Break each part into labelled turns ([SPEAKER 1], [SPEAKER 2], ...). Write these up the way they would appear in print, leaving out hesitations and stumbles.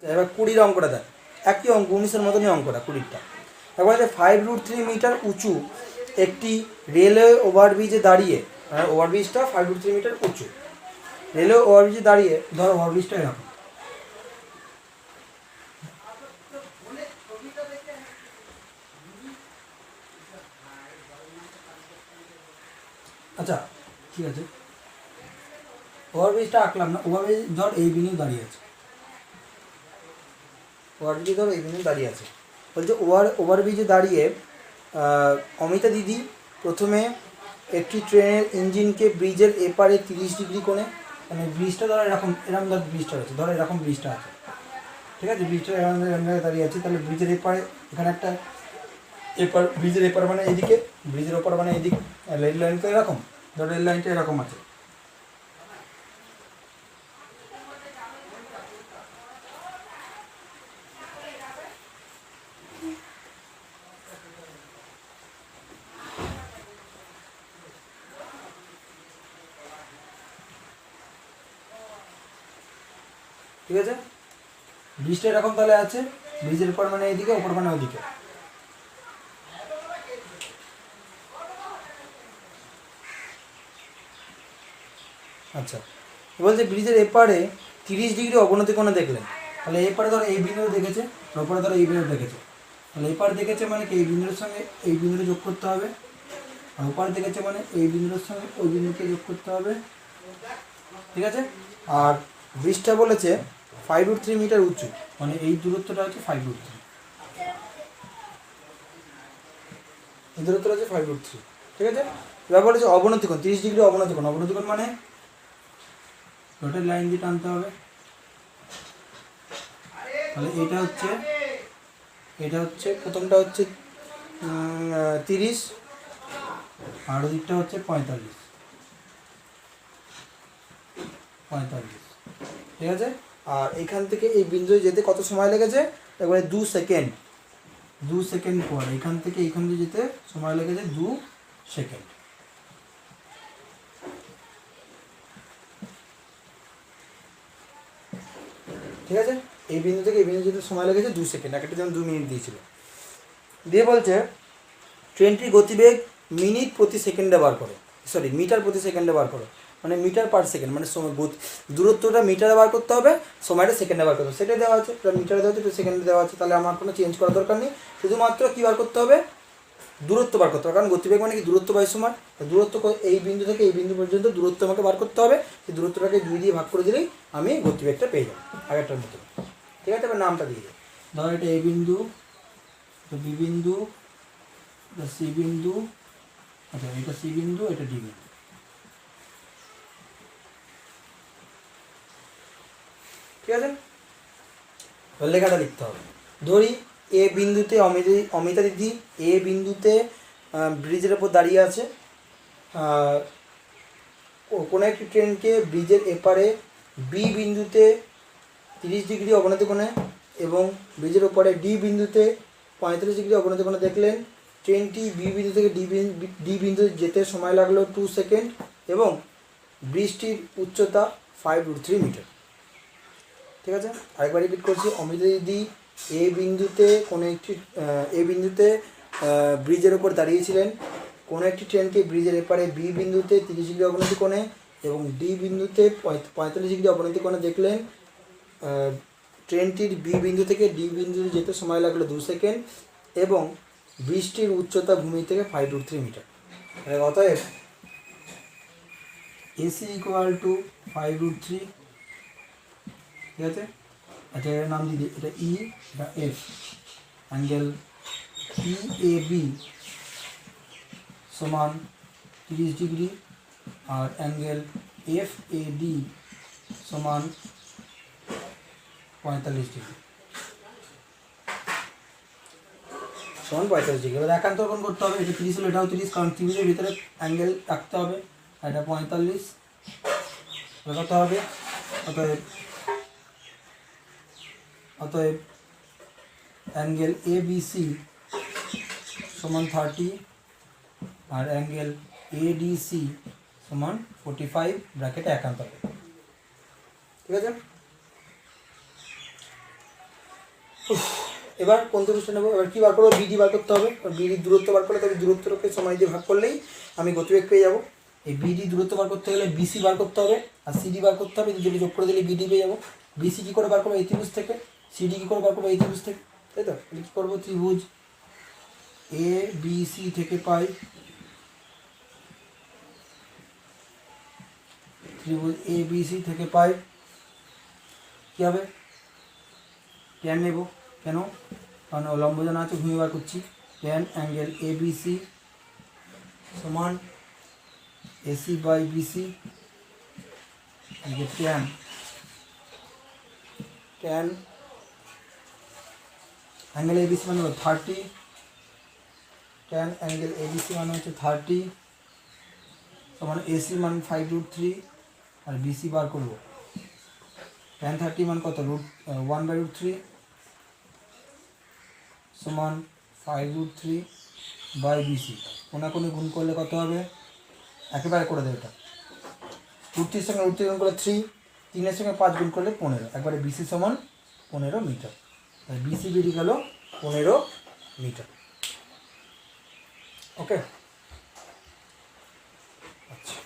[SPEAKER 1] এবার 20 অঙ্কটা দেয়, একই অঙ্ক 19-এর মতনই অঙ্কটা 20টা। এবার 5√3 মিটার উঁচু একটি রেলওয়ে ওভারব্রিজে দাঁড়িয়ে, ওভারব্রিজটা 5√3 মিটার উঁচু, রেলওয়ে ওভারব্রিজে দাঁড়িয়ে, ধরো ওভারব্রিজটা এরকম, আচ্ছা ঠিক আছে, ওভারব্রিজটা আঁকলাম না, ওভারব্রিজ ধর এই বিন্দু দাঁড়িয়ে আছে, ওভারব্রিজে ধর এই বিন্দু দাঁড়িয়ে আছে, বলছে ওভারব্রিজে দাঁড়িয়ে অমিতা দিদি প্রথমে একটি ট্রেনের ইঞ্জিনকে ব্রিজের এপারে 30 ডিগ্রি কোণে, মানে ব্রিজটা ধরো এরকম ধর ব্রিজটা আছে, ধরো এরকম ব্রিজটা আছে, ঠিক আছে, ব্রিজটা এরকম জায়গায় দাঁড়িয়ে আছে, তাহলে ব্রিজের এপারে এখানে একটা এপার, ব্রিজের এপার মানে এইদিকে, ব্রিজের ওপার মানে এইদিকে, রেল লাইনটা এরকম, ধরো রেল লাইনটা এরকম আছে, ঠিক আছে, ব্রিজটা এরকম তাহলে আছে, ব্রিজের ওপর মানে এইদিকে, ওপর মানে ওইদিকে। আচ্ছা, বলছে ব্রিজের এপারে 30 ডিগ্রি অবনতি কোণে দেখলেন, তাহলে এপারে ধরো এই বিন্দু দেখেছে, ওপরে ধরো এই বিন্দু দেখেছে, তাহলে এপারে দেখেছে মানে কি এই বিন্দুর সঙ্গে এই বিন্দুটা যোগ করতে হবে, আর ওপারে দেখেছে মানে এই বিন্দুর সঙ্গে ওই বিন্দুকে যোগ করতে হবে, ঠিক আছে। আর ব্রিজটা বলেছে 5√3 মিটার উঁচু, মানে এই দূরত্বটা হচ্ছে 5√3, এই দূরত্বটা হচ্ছে 5√3, ঠিক আছে। এবার বলেছে অবনতি কোণ 30 ডিগ্রি অবনতি কোণ, অবনতি কোণ মানে ডটের লাইন দিয়ে টানতে হবে, তাহলে এটা হচ্ছে প্রথমটা হচ্ছে 30, আর ওদিকটা হচ্ছে 45, ঠিক আছে। আর এখান থেকে এই বিন্দুতে যেতে কত সময় লেগেছে, একবারে 2 সেকেন্ড, 2 সেকেন্ড পর এখান থেকে এইখান দিয়ে যেতে সময় লেগেছে 2 সেকেন্ড, ঠিক আছে। এই বিন্দু থেকে এই বিন্দু যেতে সময় লেগেছে 2 সেকেন্ড, একটা যেমন 2 মিনিট দিয়েছিল। দিয়ে বলছে ট্রেনটির গতিবেগ মিনিট প্রতি সেকেন্ডে বার করো, সরি মিটার প্রতি সেকেন্ডে বার করো, মানে মিটার পার সেকেন্ড, মানে সময় দূরত্বটা মিটারে বার করতে হবে, সময়টা সেকেন্ডে বার করতে হবে, সেটাই দেওয়া আছে, মিটারে দেওয়া আছে, সেকেন্ডে দেওয়া আছে, তাহলে আমার কোনো চেঞ্জ করার দরকার নেই, শুধুমাত্র কী বার করতে হবে, দূরত্ব বার করতে হবে, কারণ গতিবেগ মানে কি দূরত্ব বাই সময়, দূরত্ব এই বিন্দু থেকে এই বিন্দু পর্যন্ত দূরত্ব আমাকে বার করতে হবে, সেই দূরত্বটাকে 2 দিয়ে ভাগ করে দিলেই আমি গতিবেগটা পেয়ে যাবো আগেরটার মতো, ঠিক আছে। এবার নামটা দিয়ে দেবো, ধরো এটা এই বিন্দু, বি বিন্দু, এটা সি বিন্দু, আচ্ছা এটা সি বিন্দু, এটা ডি বিন্দু, ঠিক আছে। লেখাটা লিখতে হবে, ধরি এ বিন্দুতে অমিতা দিদি এ বিন্দুতে ব্রিজের ওপর দাঁড়িয়ে আছে, কোনো একটি ট্রেনকে ব্রিজের এপারে বি বিন্দুতে 30 ডিগ্রি অবনতি কোণে এবং ব্রিজের ওপরে ডি বিন্দুতে 35 ডিগ্রি অবনতি কোণে দেখলেন, ট্রেনটি বি বিন্দু থেকে ডি বিন্দু যেতে সময় লাগলো 2 সেকেন্ড এবং ব্রিজটির উচ্চতা 5√3 মিটার, ঠিক আছে। আরেকবার রিপিট করছি, অমিতা দিদি এ বিন্দুতে ব্রিজের ওপর দাঁড়িয়েছিলেন, কোনো একটি ট্রেনকে ব্রিজের এপারে বি বিন্দুতে 30 ডিগ্রি অবনতি কোণে এবং ডি বিন্দুতে 45 ডিগ্রি অবনতি কোণে দেখলেন, ট্রেনটির বি বিন্দু থেকে ডি বিন্দুতে যেতে সময় লাগলো 2 সেকেন্ড এবং ব্রিজটির উচ্চতা ভূমি থেকে 5√3 মিটার। অতএব এসি ইকুয়াল টু 5√3, ঠিক আছে। আচ্ছা এর নাম দিয়ে দিই, এটা ই, এটা F, angle E A B সমান 30 ডিগ্রি আর অ্যাঙ্গেল এফ এ ডি সমান 45 ডিগ্রি, সমান 45 ডিগ্রি। এবার একান্তরকোণ করতে হবে, এটা 30 হলো এটাও 30, কারণ 30-এর ভিতরে অ্যাঙ্গেল রাখতে হবে, আর এটা 45 কত হবে, অতএব অ্যাঙ্গেল এ বি সি সমান 30 আর অ্যাঙ্গেল এ ডি সি সমান 45 ব্র্যাকেটে একান্তর, ঠিক আছে। এবার কোন দূরত্ব নেবো, এবার কী বার করবো, বিডি বার করতে হবে। বিডির দূরত্ব বার করলে তবে দূরত্বকে সময় দিয়ে ভাগ করলেই আমি গতিবেগ পেয়ে যাবো। এই বিডি দূরত্ব বার করতে গেলে বিসি বার করতে হবে আর সিডি বার করতে হবে, দুটো যোগ করে দিলে বিডি পেয়ে যাবো। বিসি কী করে বার করবো, এই ত্রিভুজ থেকে। সিডি কী করে বার করবো, এই ত্রিভুজ থেকে, তাই তো। কী করবো, ত্রিভুজ এ বি সি থেকে পাই, ত্রিভুজ এ বি সি থেকে পাই কী হবে, ট্যান নেব। কেন, কারণ লম্ব জানা আছে, ভূমি বার করছি। Tan angle A B C সমান AC by BC, tan tan angle A BC মানে 30, ট্যান অ্যাঙ্গেল এ বিসি মানে হচ্ছে 30 সমান এসি মান 5√3 আর বিসি বার করবো। ট্যান 30 মান কত, √1/√3 সমান 5√3 বাই বিসি। কোনাকুনি গুণ করলে কত হবে, একেবারে করে দেবে এটা, √3 সঙ্গে √3 গুণ করলে 3, 3-এর সঙ্গে 5 গুণ করলে 15, একবারে বিসি সমান 15 মিটার। তাই বিসি বেরিয়ে গেল 15 মিটার। ওকে, আচ্ছা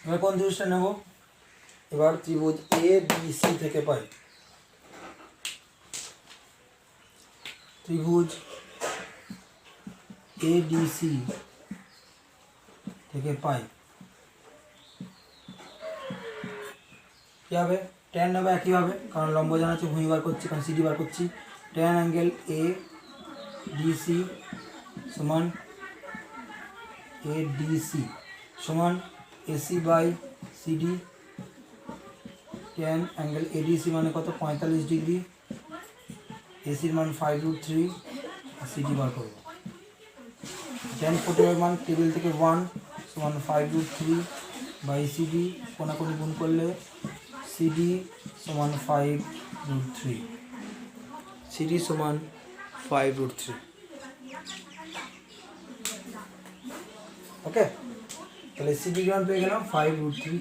[SPEAKER 1] এবার কোন জিনিসটা নেব, এবার ত্রিভুজ এ বি সি থেকে পাই, ত্রিভুজ এ ডি সি থেকে পাই কী হবে, ট্যান নেবে একইভাবে, কারণ লম্ব জানা আছে, ভূমি বার করছি, কারণ সিডি বার করছি। Tan angle A D C সমান এ ডি সি সমান AC by CD. Tan angle A D C মানে কত, 45 ডিগ্রি, এসির মান 5√3 আর সিডি বার করবো। ট্যান 45 মান টেবিল থেকে 1 সমান 5√3 বাই সিডি, কোনাকুনি গুণ করলে সিডি সমান 5√3, সিডি সমান 5√3। ওকে, তাহলে সিডি মান পেয়ে গেলাম 5√3,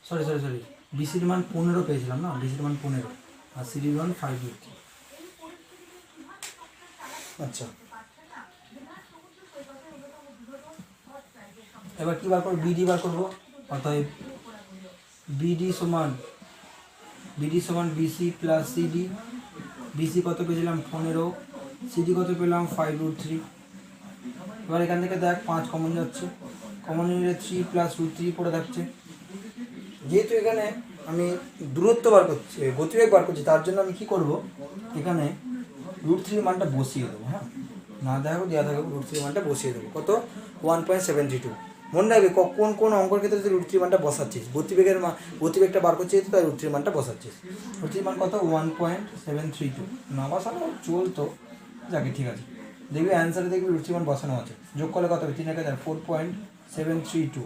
[SPEAKER 1] সরি বিসির মান 15 পেয়েছিলাম না, বিসির মান 15 আর সিডির মান 5√3। আচ্ছা, এবার কী বার করবো, বিডি বার করবো। অর্থাৎ বিডি সমান বিসি প্লাস সিডি। বিসি কত পেয়েছিলাম 15, সিডি কত পেলাম 5√3। এবার এখান থেকে দেখ 5 কমন যাচ্ছে, কমন নিলে 3 প্লাস √3 পড়ে থাকছে। যেহেতু এখানে আমি দূরত্ব বার করছি, গতিবেগ বার করছি, তার জন্য আমি কী করবো, এখানে √3 মানটা বসিয়ে দেবো। হ্যাঁ, না দেখো দেওয়া থাকবে, √3 মানটা বসিয়ে দেবো। কত, 1.732। মনে রাখবে কোন অঙ্কের ক্ষেত্রে তুই √3 মানটা বসাচ্ছিস, গতিবেগটা বার করছিস, তাই √3 মানটা বসাচ্ছিস। √3 মান কত, 1.732। না বসানো চলতো, যাকে ঠিক আছে, দেখবি অ্যান্সারে দেখবি √3 মান বসানো আছে। যোগ করলে কত হবে, 3 × 4.732,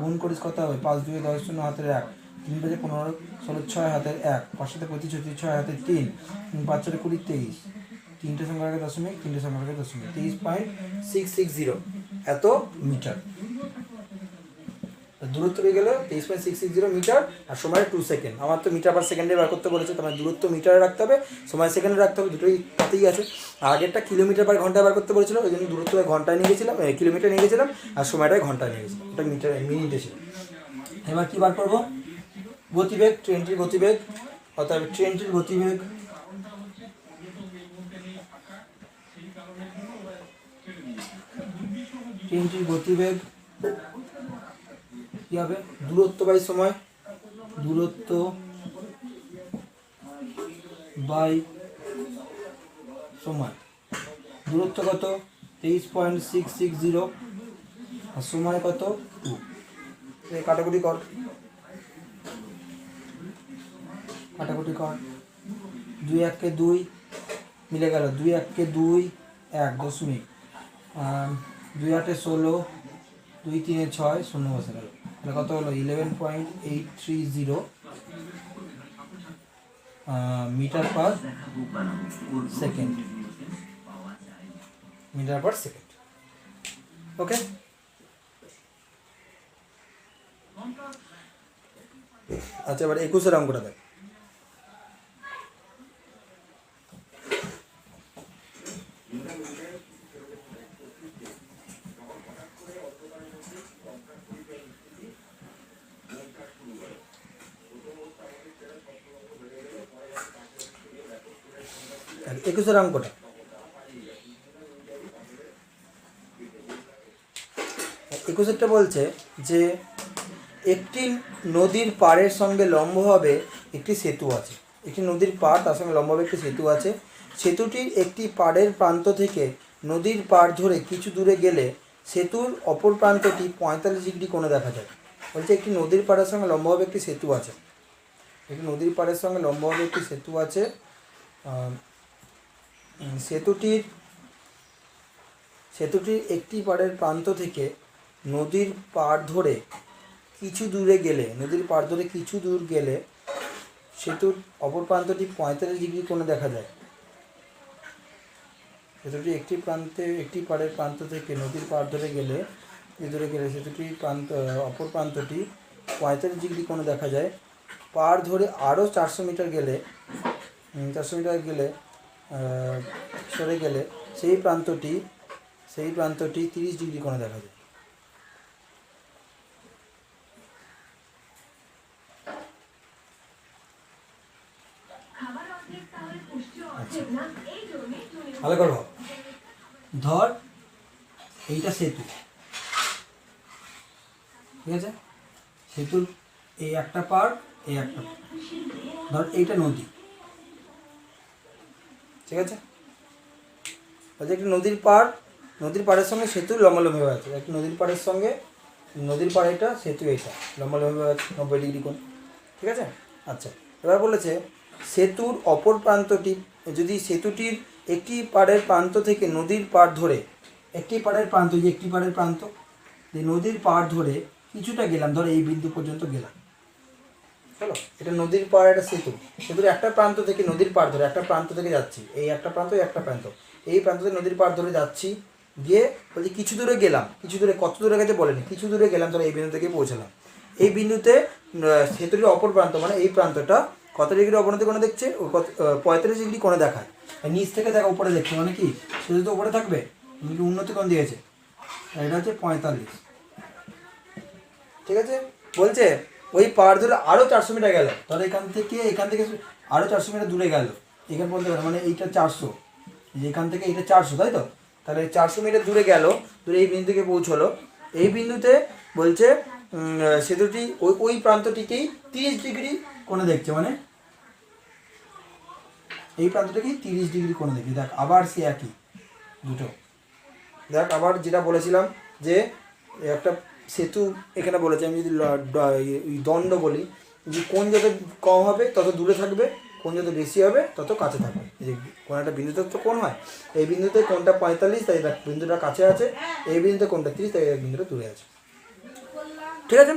[SPEAKER 1] গুণ করিস কত হবে, 5 2 10 0 হাতের 1, 3 5 15 16 6 হাতের 1, 5 7 25 36 6 হাতের 3, 5 4 20 23, 3টে সংখ্যার আগে দশমিক, 3টে সংখ্যার আগে দশমিক, 23.660 এত মিটার। দূরত্ব পেয়ে গেল 23.660 মিটার আর সময় 2 সেকেন্ড। আমার তো মিটার পার সেকেন্ডে বার করতে বলেছে, তোমার দূরত্ব মিটারে রাখতে হবে, সময় সেকেন্ডে রাখতে হবে, দুটোই তাতেই আছে। আগেরটা কিলোমিটার পার ঘন্টায় বার করতে বলেছিল, ওই জন্য দূরত্ব ঘন্টায় নিয়ে গেছিলাম, কিলোমিটার নিয়ে গেছিলাম, আর সময়টায় ঘন্টায় নিয়ে গেছিলাম, ওটা মিনিটে ছিল। এবার কী বার করবো, গতিবেগ, ট্রেনটির গতিবেগ। অর্থাৎ ট্রেনটির গতিবেগ কী হবে, দূরত্ব বাই সময়, দূরত্ব বাই সময়। দূরত্ব কত, 23.660 আর সময় কত 2। কাটাকুটি কর, 2 1 কে 2 মিলে গেল, 2 1 কে 2 1 দশমিক, 2 8 16, 2 3 6 0 বসে গেল। তাহলে কত হলো, 11.830 metre per second, metre per second. Okay, আচ্ছা এবার 21-এর অঙ্কটা দেখ। একুশের অঙ্কটা, একুশেরটা বলছে যে একটি নদীর পাড়ের সঙ্গে লম্বভাবে একটি সেতু আছে। একটি নদীর পাড়, তার সঙ্গে লম্বভাবে একটি সেতু আছে। সেতুটির একটি পাড়ের প্রান্ত থেকে নদীর পাড় ধরে কিছু দূরে গেলে সেতুর অপর প্রান্তটি 45 ডিগ্রি কোণে দেখা যায়। বলছে একটি নদীর পাড়ের সঙ্গে লম্বভাবে একটি সেতু আছে, একটি নদীর পাড়ের সঙ্গে লম্বভাবে একটি সেতু আছে। সেতুটির একটি পাড়ের প্রান্ত থেকে নদীর পাড় ধরে কিছু দূরে গেলে, নদীর পাড় ধরে কিছু দূর গেলে সেতুর অপর প্রান্তটি 45 ডিগ্রি কোণে দেখা যায়। সেতুটি একটি পাড়ের প্রান্ত থেকে নদীর পাড় ধরে গেলে দূরে গেলে সেতুটির অপর প্রান্তটি 45 ডিগ্রি কোণে দেখা যায়। পাড় ধরে আরও 400 মিটার গেলে সরে গেলে সেই প্রান্তটি 30 ডিগ্রি কোণে দেখা যায়। ভালো করে ভাব। ধর এইটা সেতু, ঠিক আছে, সেতুর এই একটা পাড়, এই একটা পাড়, ধর এইটা নদী, ঠিক আছে। বলছে একটি নদীর পাড়ের সঙ্গে সেতু লম্বালম্বিভাবে আছে। একটি নদীর পাড়ের সঙ্গে, নদীর পাড় এটা, সেতু এটা, লম্বালম্বিভাবে আছে 90 ডিগ্রি কোণ, ঠিক আছে। আচ্ছা, এবার বলেছে সেতুর অপর প্রান্তটি, যদি সেতুটির একটি পাড়ের প্রান্ত থেকে নদীর পাড় ধরে, একটি পাড়ের প্রান্ত, যে একটি পাড়ের প্রান্ত, যে নদীর পাড় ধরে কিছুটা গেলাম, ধর এই বিন্দু পর্যন্ত গেলাম, চলো, এটা নদীর পাড়, একটা সেতুর একটা প্রান্ত থেকে নদীর পাড় ধরে একটা প্রান্ত থেকে যাচ্ছি, এই একটা প্রান্ত, এই একটা প্রান্ত, এই প্রান্ত থেকে নদীর পাড় ধরে যাচ্ছি, গিয়ে বলছি কিছু দূরে গেলাম, কিছু দূরে, কত দূরে গেছে বলেনি, কিছু দূরে গেলাম, ধরো এই বিন্দু থেকে পৌঁছালাম। এই বিন্দুতে সেতুটির অপর প্রান্ত, মানে এই প্রান্তটা কত ডিগ্রি অবনতি কোণে দেখছে, 45 ডিগ্রি কোণে দেখায়। নিচ থেকে দেখা উপরে দেখছে, মানে কি সেতু তো উপরে থাকবে, উন্নতি কোণ দিয়েছে, এটা হচ্ছে 45, ঠিক আছে। বলছে ওই পাড় ধরে আরও 400 মিটার গেল, তাহলে এখান থেকে আরও 400 মিটার দূরে গেল, এখানে বলতে পারে, মানে এইটা 400, এখান থেকে এইটা 400, তাই তো, তাহলে 400 মিটার দূরে গেল, দূরে এই বিন্দু থেকে পৌঁছলো। এই বিন্দুতে বলছে সেতুটি ওই প্রান্তটিকেই 30 ডিগ্রি কোণে দেখছে, মানে এই প্রান্তটাকেই 30 ডিগ্রি কোণে দেখছে। দেখ আবার সে একই দুটো, দেখ আবার যেটা বলেছিলাম যে একটা সেতু এখানে বলেছে, আমি যদি দণ্ড বলি, যে কোণ যত কম হবে তত দূরে থাকবে, কোণ যত বেশি হবে তত কাছে থাকবে। এই কোনো একটা বিন্দুতে তো কোণ হয়, এই বিন্দুতে কোণটা 45, তাই দেখ বিন্দুটা কাছে আছে, এই বিন্দুতে কোণটা 30, তাই এই বিন্দুটা দূরে আছে, ঠিক আছে।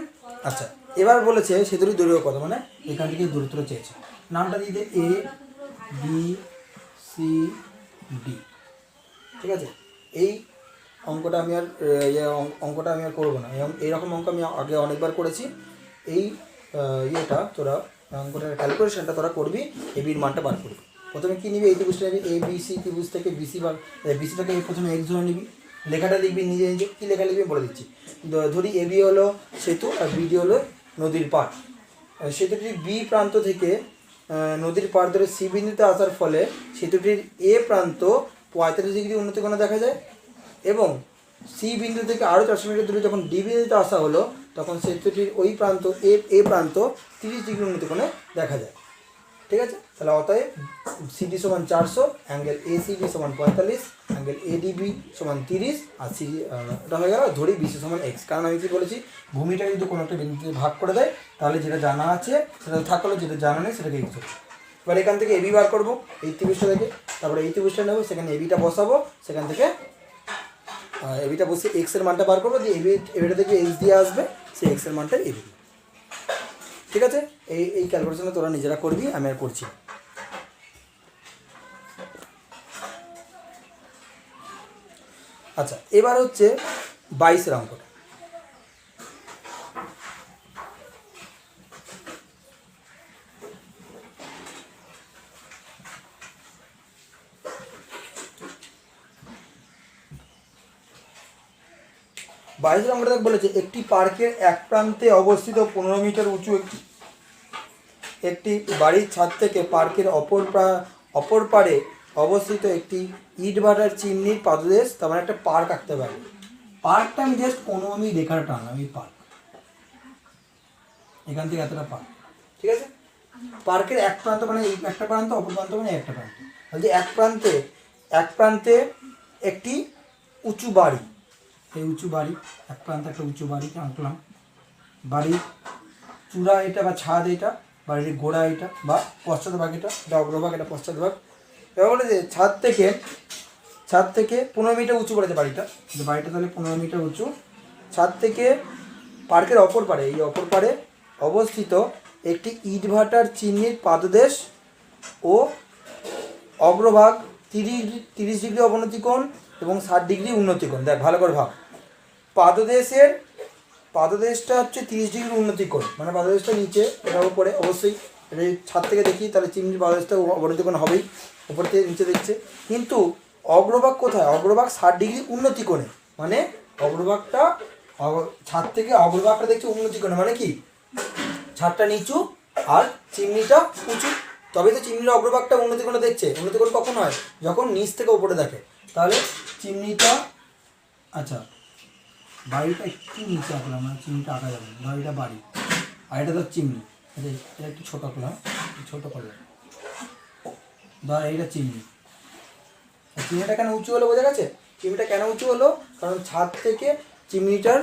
[SPEAKER 1] আচ্ছা, এবার বলেছে সেতুটির দৈর্ঘ্য কত, মানে এখান থেকে দূরত্ব চেয়েছে। নামটা দিয়ে দে এ বি সি ডি, ঠিক আছে। এই অঙ্কটা আমি আর করবো না, এইরকম অঙ্ক আমি আগে অনেকবার করেছি। এই তোরা অঙ্কটার ক্যালকুলেশনটা তোরা করবি, এ বির মানটা বার করবি। প্রথমে কী নিবি, এই ত্রিভুজটা নিবি, এ বি সি ত্রিভুজ থেকে বিসিটাকে প্রথমে এক্স ধরে নিবি, লেখাটা লিখবি নিজে নিজে, কী লেখা লিখবি বলে দিচ্ছি। ধরি এ বি হলো সেতু আর বিডি হলো নদীর পাড়। সেতুটির বি প্রান্ত থেকে নদীর পাড় ধরে সি বিন্দুতে আসার ফলে সেতুটির এ প্রান্ত 45 ডিগ্রি উন্নতি কোণে দেখা যায়, এবং সি বিন্দু থেকে আরও 400 মিটার দূরে যখন ডি বিন্দুতে আসা হলো, তখন সেতুটির ওই প্রান্ত এ প্রান্ত 30 ডিগ্রি উন্নতি কোণে দেখা যায়, ঠিক আছে। তাহলে অতএব সিডি সমান 400, অ্যাঙ্গেল এসিবি সমান 45, অ্যাঙ্গেল এডিবি সমান 30, আর সিডি এটা হয়ে গেল। ধরি বিসি সমান এক্স, কারণ আমি কী বলেছি, ভূমিটা যদি কোনো একটা বিন্দুতে ভাগ করে দেয়, তাহলে যেটা জানা আছে সেটা থাকলো, যেটা জানা নেই সেটাকে এক্স হবে। এবার এখান থেকে এবি বার করবো, এই ত্রিভুজটা থেকে, তারপরে এই ত্রিভুজটা নেবো, সেখানে এবিটা বসাবো, সেখান থেকে এবিটা বসে এক্সের মানটা বার করবো, যে এবিটা থেকে এক্স দিয়ে আসবে, সেই এক্সের মানটা এবি, ঠিক আছে। এই ক্যালকুলেশনটা তোরা নিজেরা করবি, আমি আর করছি। আচ্ছা, এবার হচ্ছে 22 অঙ্কটা। অঙ্কটা বলেছে একটি পার্কের এক প্রান্তে অবস্থিত 15 মিটার উঁচু একটি বাড়ির ছাদ থেকে পার্কের অপর পারে অবস্থিত একটি ইটভাটার চিমনির পাদদেশ, তার মানে একটা পার্ক আঁকতে পারে। পার্কটা আমি জাস্ট আমি রেখাটা টানলাম, এই পার্ক, এখান থেকে এতটা পার্ক, ঠিক আছে। পার্কের এক প্রান্ত মানে এই একটা প্রান্ত, অপর প্রান্ত মানে একটা প্রান্ত। বলছে এক প্রান্তে একটি উঁচু বাড়ি, এই উঁচু বাড়ি, এক প্রান্তে একটা উঁচু বাড়ি আঁকলাম। বাড়ির চূড়া এটা বা ছাদ এটা, বাড়ির গোড়া এটা বা পশ্চাৎভাগ এটা অগ্রভাগ, এটা পশ্চাৎভাগ। এবার বলে যে ছাদ থেকে 15 মিটার উঁচু করেছে বাড়িটা, তাহলে 15 মিটার উঁচু। ছাদ থেকে পার্কের অপর পারে, এই অপর পারে অবস্থিত একটি ইটভাটার চিমনির পাদদেশ ও অগ্রভাগ 30 ডিগ্রি অবনতি কোণ এবং 60 ডিগ্রি উন্নতি কোণ। দেখ ভালো করে ভাব, পাদদেশটা হচ্ছে 30 ডিগ্রি উন্নতি কোণ, মানে পাদদেশটা নিচে, এটার উপরে অবশ্যই, এটা ছাদ থেকে দেখি তাহলে চিমনির পাদদেশটা অবনতি কোণ হবেই, উপর থেকে নিচে দেখছে। কিন্তু অগ্রভাগ কোথায়? অগ্রভাগ 60 ডিগ্রি উন্নতি কোণে, মানে অগ্রভাগটা ছাদ থেকে অগ্রভাগটা দেখছে উন্নতি কোণে, মানে কি ছাদটা নিচু আর চিমনিটা উঁচু, তবে তো চিমনির অগ্রভাগটা উন্নতি কোণে দেখছে। উন্নতি কোণ কখন হয়? যখন নিচ থেকে উপরে দেখে। তাহলে চিমনিটা, আচ্ছা বাড়িটা একটু নিচে আঁকলাম, মানে চিমনিটা আঁকা যাবে না, বাড়িটা বাড়ি আর এটা তো চিমনি, এটা একটু ছোটো আঁকলাম, ছোটো করলাম, ধর এইটা চিমনি। চিমনিটা কেন উঁচু হলো বোঝা গেছে? চিমনিটা কেন উঁচু হলো? কারণ ছাদ থেকে চিমনিটার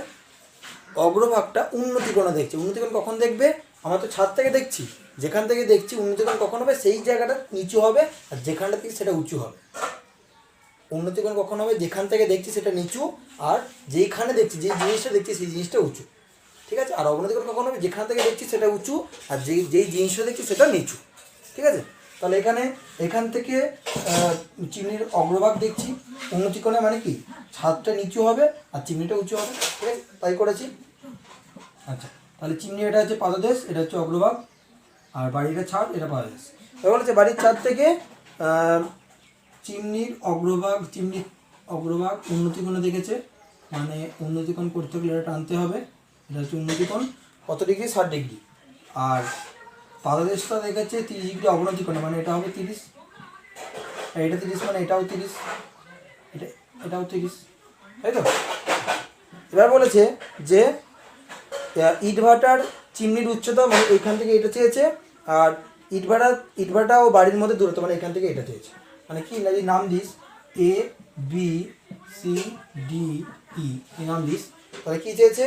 [SPEAKER 1] অগ্রভাগটা উন্নতি কোণে দেখছে। উন্নতি কোণ কখন দেখবে? আমরা তো ছাদ থেকে দেখছি, যেখান থেকে দেখছি উন্নতি কোণ কখন হবে? সেই জায়গাটা নিচু হবে, আর যেখানটা থেকে সেটা উঁচু হবে। উন্নতি কোণ কখন হবে? যেখান থেকে দেখছি সেটা নিচু, আর যেখানে দেখছি, যে জিনিসটা দেখছি সেই জিনিসটা উঁচু, ঠিক আছে। আর অবনতি কোণ কখন হবে? যেখান থেকে দেখছি সেটা উঁচু, আর যেই জিনিসটা দেখছি সেটা নিচু, ঠিক আছে। তাহলে এখান থেকে চিমনির অগ্রভাগ দেখছি উন্নতি কোণে, মানে কি ছাদটা নিচু হবে আর চিমনিটা উঁচু হবে, ঠিক আছে, তাই করেছি। আচ্ছা, তাহলে চিমনি এটা হচ্ছে পাদদেশ, এটা হচ্ছে অগ্রভাগ, আর বাড়িটা ছাদ, এটা পাদদেশ। এবার বলেছে বাড়ির ছাদ থেকে চিমনির অগ্রভাগ উন্নতি কোণে দেখেছে, মানে উন্নতি কোণ করতে গেলে এটা টানতে হবে, এটা হচ্ছে উন্নতি কোণ কত ডিগ্রি? 60 ডিগ্রি। আর পাদদেশটা দেখেছে 30 ডিগ্রি অবনতি কোণে, মানে এটা হবে 30, আর এটা 30, মানে এটাও 30, এটাও 30, তাই তো। এবার বলেছে যে ইটভাটার চিমনির উচ্চতা, মানে এইখান থেকে এটা চেয়েছে, আর ইটভাটা ও বাড়ির মধ্যে দূরত্ব, মানে এখান থেকে এটা চেয়েছে। মানে কি যদি নাম দিস A B C D E, এই নাম দিস, তাহলে কী চেয়েছে?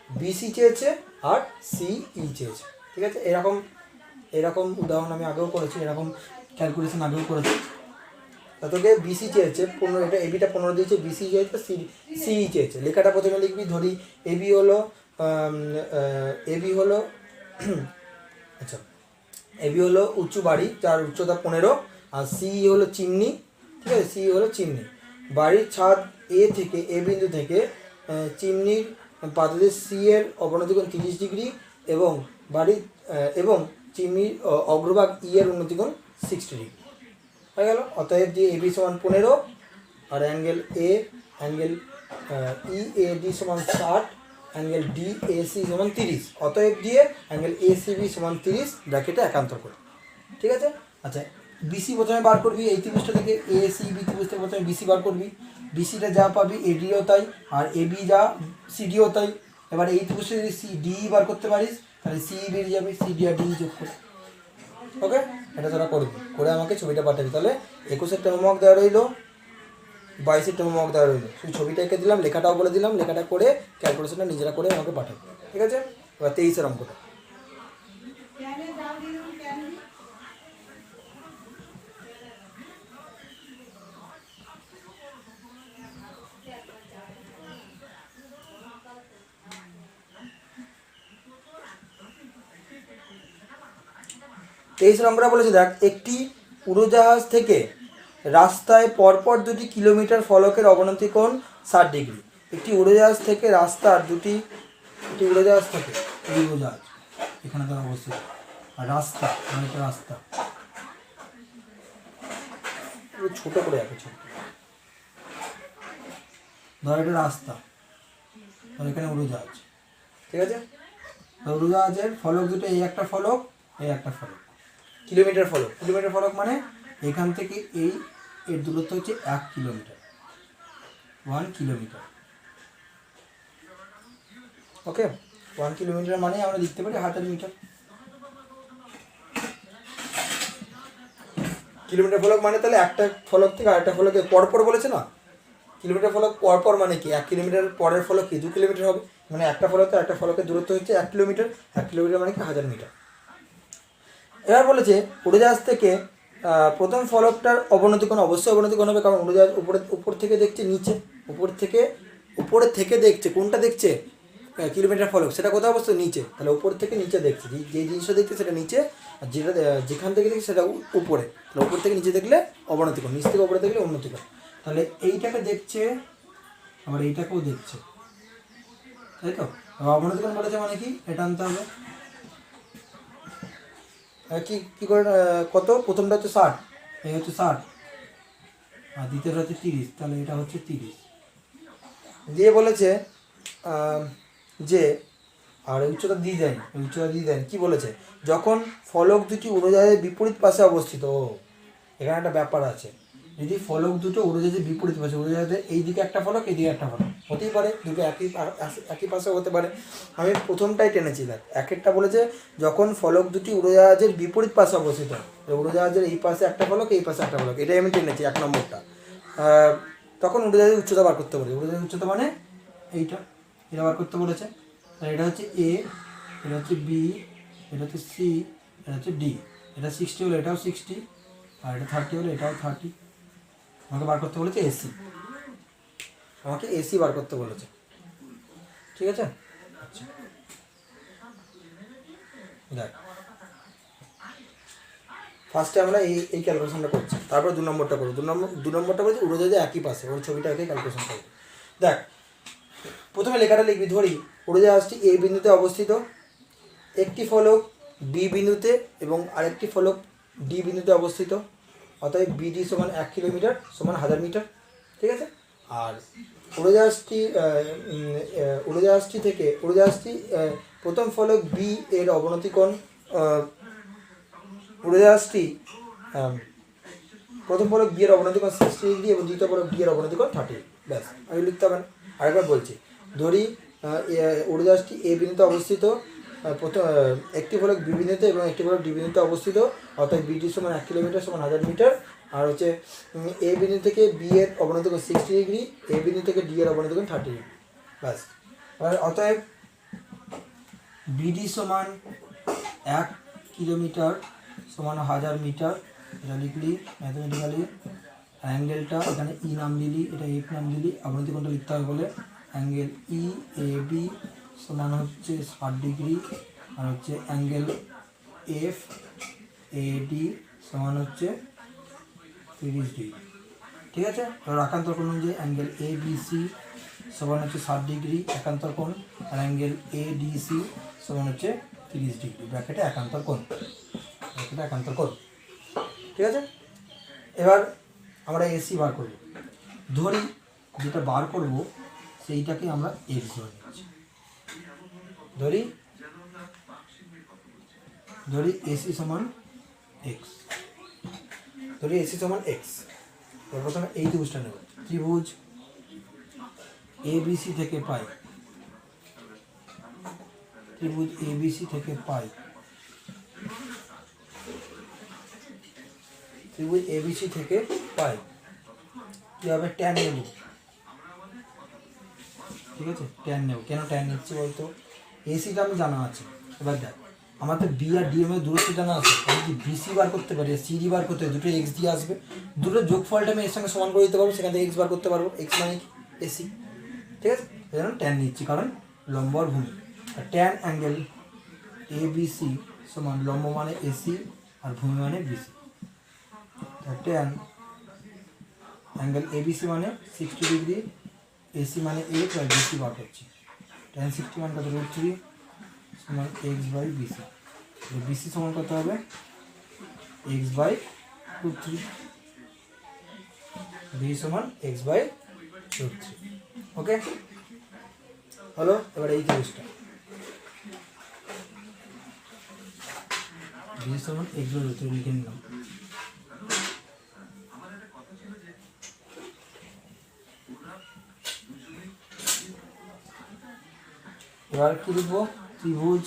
[SPEAKER 1] বিসি চেয়েছে আর সিই চেয়েছে, ঠিক আছে। এরকম উদাহরণ আমি আগেও করেছি, এরকম ক্যালকুলেশন আগেও করেছি। তা তোকে বিসি চেয়েছে 15, এটা এবিটা 15 দিয়েছে, বিসি চেয়েছে, সিই চেয়েছে। লেখাটা প্রথমে লিখবি, ধরি এবি হলো আচ্ছা, এবি হলো উঁচু বাড়ি যার উচ্চতা 15, আর সিই হলো চিমনি, ঠিক আছে, সিই হলো চিমনি। বাড়ির ছাদ এ থেকে, এ বিন্দু থেকে চিমনির পাদদেশ সি এর অবনতি কোণ 30 ডিগ্রি এবং চিমনির অগ্রভাগ ই এর উন্নতি কোণ 60 ডিগ্রি হয়ে গেল। অতএব দিয়ে এবি সমান 15 আর অ্যাঙ্গেল ই এ ডি সমান 60, অ্যাঙ্গেল ডি এ সি সমান 30। অতএব দিয়ে অ্যাঙ্গেল এ সি বি সমান 30 ব্র্যাকেটে একান্তর করে, ঠিক আছে। আচ্ছা, বিসি প্রথমে বার করবি, এই ত্রিভুজটা থেকে এ সি বি ত্রিভুজ থেকে প্রথমে বিসি বার করবি, বিসিটা যা পাবি এডিও তাই, আর এবি যা সিডিও তাই। এবার এই ত্রিভুজটা যদি সি ডি বার করতে পারিস তাহলে সি বেরিয়ে যাবে, সিডি আর ডি যোগ করে, ওকে। এটা তোরা করবি, করে আমাকে ছবিটা পাঠাবি। তাহলে 21-এরটা হোমওয়ার্ক দেওয়া রইলো, 22-এরটা হোমওয়ার্ক দেওয়া রইলো। শুধু ছবিটা এঁকে দিলাম, লেখাটাও বলে দিলাম, লেখাটা করে ক্যালকুলেশনটা নিজেরা করে আমাকে পাঠাবি, ঠিক আছে। এবার 23-এর অঙ্কটা। তেইশ নম্বরে বলেছে, দেখ একটি উড়োজাহাজ থেকে রাস্তায় পরপর 2টি কিলোমিটার ফলকের অবনতি কোণ 60 ডিগ্রি। একটি উড়োজাহাজ থেকে রাস্তার একটি উড়োজাহাজ থেকে উড়োজাহাজ এখানে তার অবস্থিত, আর রাস্তা মানে একটা রাস্তা ছোট করে আছে, ধর এটা রাস্তা, আর এখানে উড়োজাহাজ, ঠিক আছে। উড়োজাহাজের ফলক দুটো, এই একটা ফলক, এই একটা ফলক, কিলোমিটার ফলক। কিলোমিটার ফলক মানে এখান থেকে এর দূরত্ব হচ্ছে 1 কিলোমিটার, 1 কিলোমিটার। ওকে, 1 কিলোমিটার মানে আমরা লিখতে পারি 1000 মিটার। কিলোমিটার ফলক মানে তাহলে একটা ফলক থেকে আরেকটা ফলকে পরপর বলেছে না, কিলোমিটার ফলক পরপর মানে কি 1 কিলোমিটার পরের ফলক কি 2 কিলোমিটার হবে, মানে একটা ফলক তো একটা ফলকের দূরত্ব হচ্ছে 1 কিলোমিটার, 1 কিলোমিটার মানে কি 1000 মিটার। এবার বলেছে উড়োজাহাজ থেকে প্রথম ফলকটার অবনতি কোণ অবশ্যই অবনতি কোণ হবে, কারণ উড়োজাহাজ উপর থেকে দেখছে নিচে, উপরে থেকে দেখছে, কোনটা দেখছে কিলোমিটার ফলক, সেটা কোথায় অবস্থিত নিচে, তাহলে উপর থেকে নিচে দেখছে, যে জিনিসটা দেখছে সেটা নিচে, আর যেটা যেখান থেকে দেখছে সেটা উপরে, তাহলে উপর থেকে নিচে দেখলে অবনতি কোণ, নিচ থেকে উপরে দেখলে উন্নতি কোণ। তাহলে এইটাকে দেখছে আবার এইটাকেও দেখছে, তাই তো। অবনতি কোণ বলেছে মানে কি, এটা আনতে হবে কি করে, কত, প্রথমটা হচ্ছে 60, এই হচ্ছে 60, আর দ্বিতীয়টা হচ্ছে 30, তাহলে এটা হচ্ছে 30 দিয়ে বলেছে যে, আর উচ্চতা দিয়ে দেন, উচ্চতা দিয়ে দেন কি বলেছে, যখন ফলক দুটি উড়োজাহাজের বিপরীত পাশে অবস্থিত। এখানে একটা ব্যাপার আছে, যদি ফলক দুটো উড়োজাহাজের বিপরীত পাশে, উড়োজাহাজের এইদিকে একটা ফলক এইদিকে একটা ফলক হতেই পারে, দুটো একই পাশে হতে পারে, আমি প্রথমটাই টেনেছি। দেখ একেরটা বলেছে যখন ফলক দুটি উড়োজাহাজের বিপরীত পাশে অবস্থিত, উড়োজাহাজের এই পাশে একটা ফলক, এই পাশে একটা ফলক, এটাই আমি টেনেছি 1 নম্বরটা। তখন উড়োজাহাজের উচ্চতা বার করতে বলেছে, উড়োজাহাজের উচ্চতা মানে এটা বার করতে বলেছে। এটা হচ্ছে এ, এটা হচ্ছে বি, এটা হচ্ছে সি, এটা হচ্ছে ডি, এটা 60 হলে এটাও 60, আর এটা 30 হলে এটাও 30। আমাকে বার করতে বলেছে এসি, আমাকে এসি বার করতে বলেছে, ঠিক আছে। আচ্ছা দেখ ফার্স্টে আমরা এই ক্যালকুলেশনটা করছি, তারপর 2 নম্বরটা করবো। 2 নম্বরটা বলছে উড়োজাহাজে একই পাশে, ওর ছবিটাকে ক্যালকুলেশন করবো। দেখ প্রথমে লেখাটা লিখবি, ধরি উড়োজাহাজটি এ বিন্দুতে অবস্থিত, একটি ফলক বি বিন্দুতে এবং আরেকটি ফলক ডি বিন্দুতে অবস্থিত, অতএব বিডি সমান 1 কিলোমিটার সমান 1000 মিটার, ঠিক আছে। আর উড়োজাহাজটি থেকে প্রথম ফলক বি এর অবনতি কোণ, উড়োজাহাজটি প্রথম ফলক বি এর অবনতি কোণ 60 ডিগ্রি এবং দ্বিতীয় ফলক বি এর অবনতি কোণ 30। ব্যাস, আমি লিখতে হবে না। আরেকবার বলছি, ধরি উড়োজাহাজটি এ বিন্দুতে অবস্থিত, একটি ফলক বি বিন্দুতে এবং একটি ফলক ডি বিন্দুতে অবস্থিত, অর্থাৎ বিডি সমান 1 কিলোমিটার সমান 1000 মিটার। আর হচ্ছে এ বিন্দু থেকে বি এর অবনতি কোণ 60 ডিগ্রি, এ বিন্দু থেকে ডি এর অবনতি কোণ 30 ডিগ্রি। ব্যাস, অতএব বিডি সমান 1 কিলোমিটার সমান 1000 মিটার, এটা লিখলি ম্যাথমেটিক্যালি। অ্যাঙ্গেলটা এখানে ই নাম দিলি, এটা এফ নাম দিলি, অবনতি কোণটা লিখতে হবে বলে অ্যাঙ্গেল ই এ বি সমান হচ্ছে 60 ডিগ্রি, আর হচ্ছে অ্যাঙ্গেল এফ এ ডি সমান হচ্ছে 30 ডিগ্রি, ঠিক আছে। এবার একান্তর কোণ অনুযায়ী অ্যাঙ্গেল এ বি সি সমান হচ্ছে 60 ডিগ্রি একান্তর কোণ, আর অ্যাঙ্গেল এ ডি সি সমান হচ্ছে 30 ডিগ্রি ব্র্যাকেটে একান্তর কোণ, ঠিক আছে। এবার আমরা এসি বার করব, ধরি যেটা বার করব সেইটাকে আমরা এক্স ধরে নিচ্ছি, ধরি এসি সমান এক্স, প্রথমে এই ত্রিভুজটা নেব, ত্রিভুজ এবিসি থেকে পাই, কি হবে, ট্যান নেব, ঠিক আছে। ট্যান নেব, কেন ট্যান নিচ্ছি বলতো, এসিটা আমি জানা আছে। এবার দেখ আমার তো বি আর ডি এর মধ্যে দূরত্ব জানা আছে, আমি যদি বিসি বার করতে পারি, সিডি বার করতে পারি, দুটো এক্স দিয়ে আসবে, দুটো যোগফলটা আমি এর সঙ্গে সমান করে দিতে পারবো, সেখান থেকে এক্স বার করতে পারবো, এক্স মানে এসি, ঠিক আছে। এই জন্য ট্যান নিচ্ছি, কারণ লম্ব আর ভূমি। আর tan angle A B C সমান লম্ব মানে এসি আর ভূমি মানে বিসি, ট্যান অ্যাঙ্গেল এবিসি মানে 60 ডিগ্রি, এসি মানে এইট বাই বিসি বার করছি। tan 60 মান কত √3 সমান এক্স বাই বিসি। বিসি সমান কত হবে এক্স বাই √3, বি সমান এক্স বাই √3। ওকে হলো। এবার এই জিনিসটা বি সমান এক্স বাই √3 লিখে নিলাম। এবার কি লিখবো, ত্রিভুজ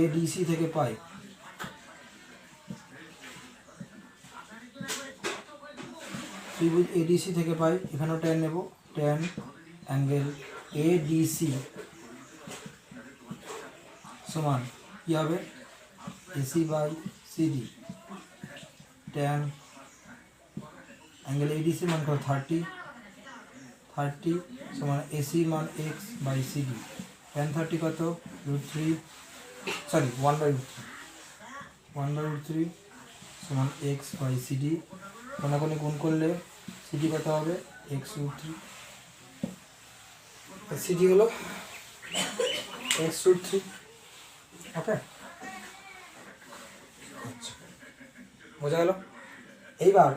[SPEAKER 1] এডিসি থেকে পাই, ত্রিভুজ এডিসি থেকে পাই, এখানেও ট্যান নেব, ট্যান অ্যাঙ্গেল এডিসি সমান কী হবে AC by CD, tan angle ADC মান কত 30 সমান এসি মান এক্স বাই সিডি, ট্যান 30 কত √3 সরি 1/√3 সমান এক্স বাই সিডি, কোনাকুনি গুণ করলে সিডি কত হবে x√3, সিডি হলো x√3। ওকে আচ্ছা বোঝা গেল। এইবার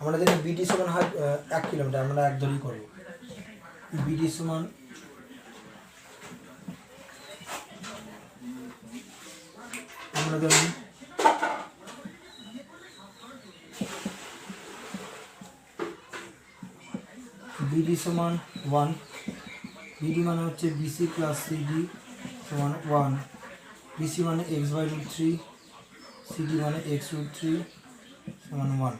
[SPEAKER 1] আমরা জানি বিডি সমান 1 কিলোমিটার, আমরা এক ধরেই করবো। বিডি সমান আমরা জানি বিডি সমান 1, বিডি মানে হচ্ছে বিসি প্লাস সিডি সমান 1, বিসি মানে এক্স বাই √3, সিডি মানে x√3 সমান 1,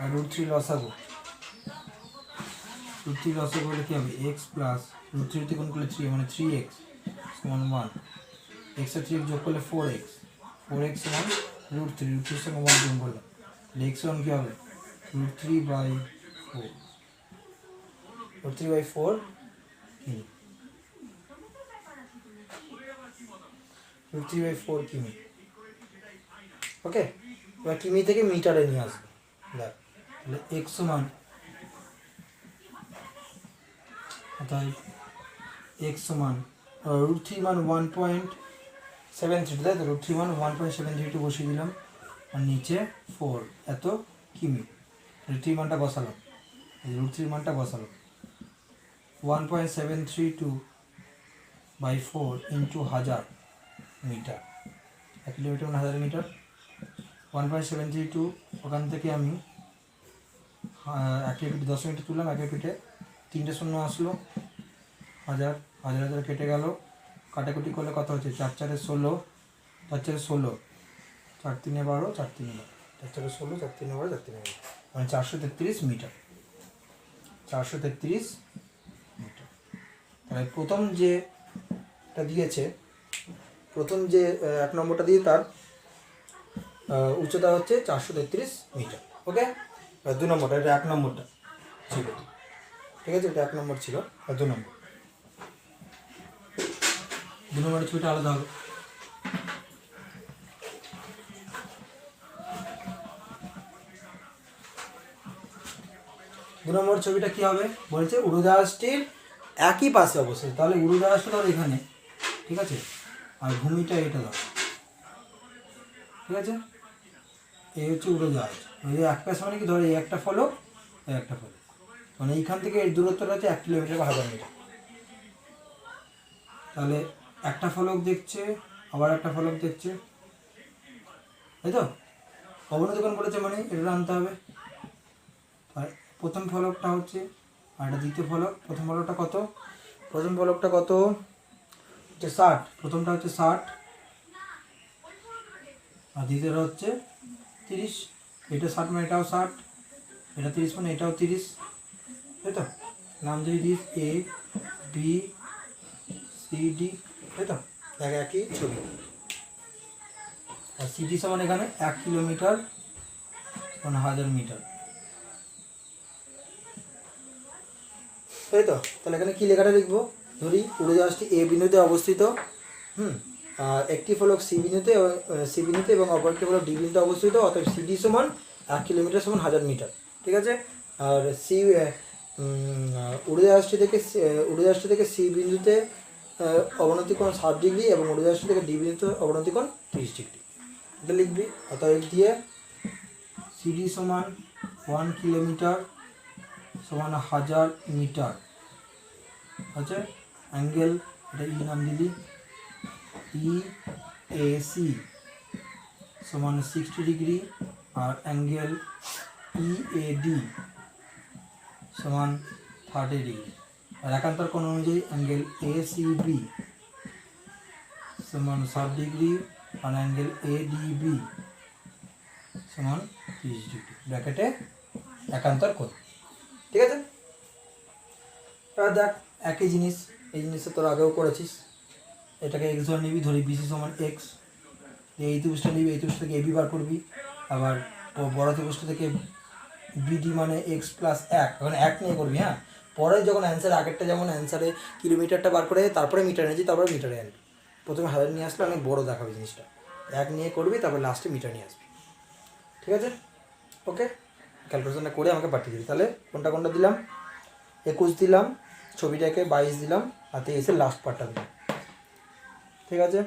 [SPEAKER 1] আর √3 লসাগু, √3 লসাগু হলে কী হবে এক্স প্লাস √3 গুণ করলে 3 মানে 3x সমান 1, এক্স আর 3 যোগ করলে 4x সমান √3 সঙ্গে 1 গুণ করলে এক্স সমান কী হবে √3/4 কিমি, √3/4 কিমি। ওকে এবার কিমি থেকে মিটারে নিয়ে আসবে, দেখ তাহলে এক্স সমান অর্থাৎ এক্স সমান √3 মান 1.73, তাই তো √3 মান 1.732 বসিয়ে দিলাম, আর নিচে 4 এত কিমি, √3 মানটা বসালাম, √3 মানটা বসালাম 1.732/4 ইন্টু 1000 মিটার, 1 কিলোমিটার মানে 1000 মিটার, 1.732 ওখান থেকে আমি 1 পিঠে 10 মিনিট তুললাম, 1 পিঠে 3টে শূন্য আসলো, 1000 কেটে গেল, কাটাকুটি করলে কত হচ্ছে 4 4 16, 4 4 16, 4 3 12, 4 3 12, 4 4 16, 4 3 12, 4 3 12 মানে 433 মিটার, 433 মিটার। তাহলে প্রথম যেটা দিয়েছে, প্রথম যে 1 নম্বরটা দিয়ে তার উচ্চতা হচ্ছে 433 মিটার। ওকে 2 নম্বরটা, এটা 1 নম্বরটা ছিল, ঠিক আছে, এটা 1 নম্বর ছিল, আর 2 নম্বরের ছবিটা আলাদা হবে। দু নম্বর ছবিটা কি হবে বলছে, উড়োজাহাজটির একই পাশে অবস্থিত, তাহলে উড়োজাহাজটা ধরো এখানে, ঠিক আছে, আর ভূমিটা এটা ধরো, ঠিক আছে, এই হচ্ছে উড়োজাহাজ, এই এক পাশ মানে কি ধরো এই একটা ফলক, এই একটা ফলক, মানে এইখান থেকে এর দূরত্বটা হচ্ছে 1 কিলোমিটার বা 1000 মিটার। তাহলে একটা ফলক দেখছে, আবার একটা ফলক দেখছে, তাই তো, অবনতিকোণ বলেছে মানে এটা আনতে হবে। আর প্রথম ফলকটা হচ্ছে, আর এটা দ্বিতীয় ফলক, প্রথম ফলকটা কত, প্রথম ফলকটা কত হচ্ছে 60, প্রথমটা হচ্ছে 60 আর দ্বিতীয়টা হচ্ছে 30, এটা 60 মানে এটাও 60, এটা 30 মানে এটাও 30, তাই তো, নাম যদি দিস এ বি সি ডি, তাই তো, একই ছবি। আর সিডি সমান এখানে 1 কিলোমিটার মানে 1000 মিটার, তাই তো। তাহলে এখানে কি লেখাটা লিখবো, ধরি উড়োজাহাজটি এ বিন্দুতে অবস্থিত, একটি ফলক সি বিন্দুতে এবং অপরটি ফলক ডি বিন্দুতে অবস্থিত, অর্থাৎ সিডি সমান 1 কিলোমিটার সমান 1000 মিটার। ঠিক আছে। আর উড়োজাহাজটি থেকে সি বিন্দুতে অবনতি কোণ 60 ডিগ্রি এবং উড়োজাহাজটি থেকে ডি বিন্দুতে অবনতি কোণ 30 ডিগ্রি। এটা লিখবি। অতএব দিয়ে সিডি সমান 1 কিলোমিটার সমান 1000 মিটার, আচ্ছা অ্যাঙ্গেল এটা ই নাম দিলি, ই এ সি সমান 60 ডিগ্রি, আর অ্যাঙ্গেল ই এ ডি সমান 30 ডিগ্রি। আর একান্তর কোণ অনুযায়ী অ্যাঙ্গেল এ সি বি সমান 60 ডিগ্রি, আর অ্যাঙ্গেল এ ডি বি সমান 30 ডিগ্রি, ব্র্যাকেটে একান্তর কোণ। ঠিক আছে। এবার দেখ একই জিনিস, এই জিনিসটা তোর আগেও করেছিস। এটাকে এক্স ধরে নিবি, ধরি বিসি সমান এক্স, এই ত্রিভুজটা নিবি, এই ত্রিভুজ থেকে এবি বার করবি। আবার বড় ত্রিভুজটা থেকে বিডি মানে এক্স প্লাস 1, এখন 1 নিয়ে করবি। হ্যাঁ, পরে যখন অ্যান্সার আগেরটা যেমন অ্যান্সারে কিলোমিটারটা বার করে তারপরে মিটার নিয়েছি, তারপরে মিটারে আনবি। প্রথমে 1000 নিয়ে আসলে অনেক বড় দেখাবে জিনিসটা, 1 নিয়ে করবি, তারপর লাস্টে মিটার নিয়ে আসবি। ঠিক আছে, ওকে। ক্যালকুলেশনটা করে আমাকে পাঠিয়ে দিবি। তাহলে কোনটা কোনটা দিলাম, 21 দিলাম, ছবিটাকে 22 দিলাম, আর 23-এর লাস্ট পার্টটা দিলাম। ঠিক আছে।